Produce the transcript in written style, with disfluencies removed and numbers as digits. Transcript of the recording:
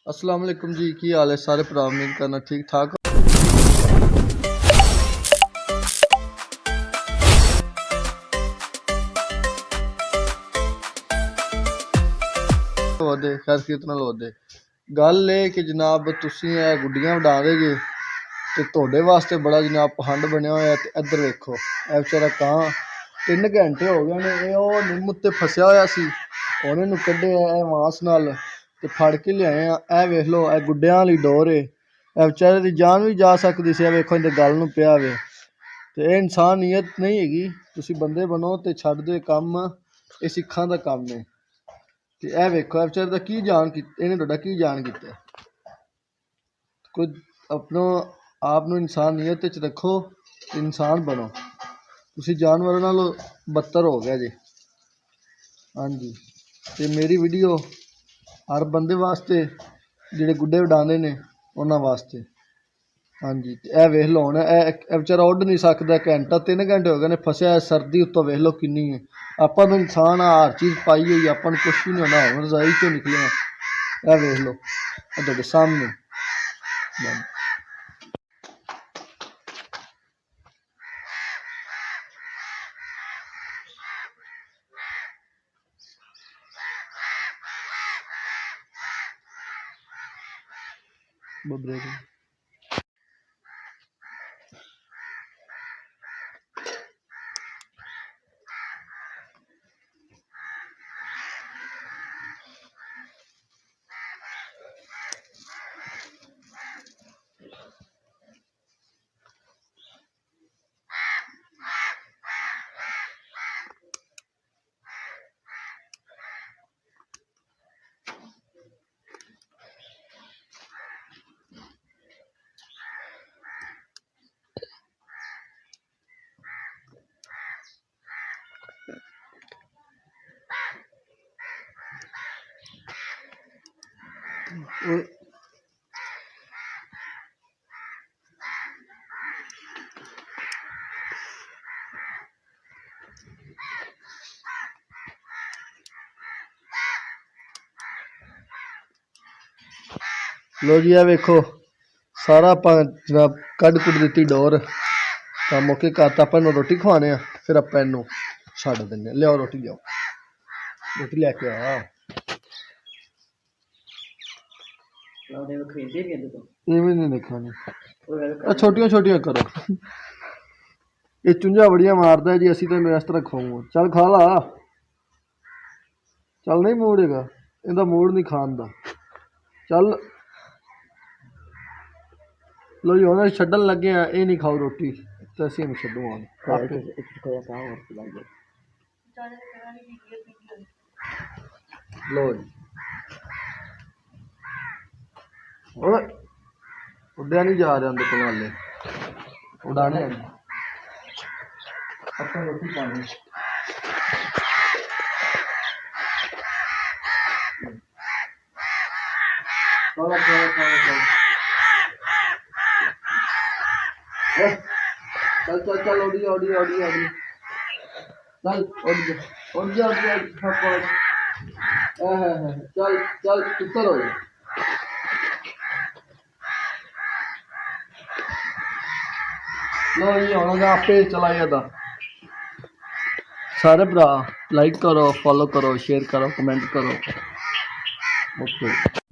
अस्सलाम वालेकुम जी, की हाल है सारे भरा? उम्मीद करना ठीक ठाक होदे। खैर कीर्तन होदे। गल है कि जनाब तुसीं गुड्डियां उड़ा दे जे ते तुहाडे वास्ते बड़ा जनाब पखंड बनया होया। ते इधर वेखो ए बेचारा कां 3 घंटे हो गए ने ओह निम्म उत्ते फसिया होया सी। हुण इहनूं कड्ढिआ वास नाल ते फड़ के लिआए आ। ए वेख लो ए गुड्डियां वाली डोर है। ए बेचारे दी जान भी जा सकदी सी। वेखो इहदे गल नूं पिया वे ते एह इंसानियत नहीं हैगी। तुसीं बंदे बनो ते छड्ड दो कम। एह सिक्खां दा कम्म है। ते ए वेखो ए बेचारे दा की जान इहने तुहाडा की जान कीता। कोई अपना आप नूं इंसानियत च रखो, इंसान बनो। तुसीं जानवरां नालों बदतर हो गए जे। हाँ जी, ते मेरी वीडियो हर बंदे वास्ते जिहड़े गुड्डे उडांदे ने उन्हां वास्ते। हाँ जी, ते ए वेख लो हुण ए बेचारा उड्ड नहीं सकदा। घंटा 3 घंटे हो गए ने फसिआ। सर्दी उत्तों वेख लो किन्नी है। आपां तां इंसान आ, हर चीज़ पाई होई, आपां नूं कुछ भी नहीं होंदा। हुण रज़ाई चों निकले आ। ए वेख लो ए तुहाडे सामने। बबरे लो जी, वेखो सारा आपां जनाब कड्ढ कुड्ढ दित्ती डोर। तां मौके करता आपां इहनूं रोटी खवाने आ। फिर आपां इहनूं छड्ड दिन्ने। लिआओ रोटी लिआओ, रोटी लैके आ। इवें नहीं खानी, छोटियां छोटियां करो। ये चुंझा बड़ियां मारदा है जी। असीं तो इस तरह खाऊंगा। चल खा ला। चल नहीं मूड हैगा इहदा, मूड नहीं खाण दा। चल लो जी हुण छड्डण लगे आ। ये नहीं खाओ रोटी ते असीं इहनूं छड्डूंगा आपे। लो जी ओए उड्डिया नहीं जा रहा अंदर को हाले उड़ाने आपां रोटी पानी। चल चल चल उड़ जा उड़ जा उड़ जा चल उड़ जा उड़ जा उड़ जा। चल चल उतर हो जा। लो जी हुण आपे चला जादा। सारे भरा लाइक करो, फॉलो करो, शेयर करो, कमेंट करो। ओके।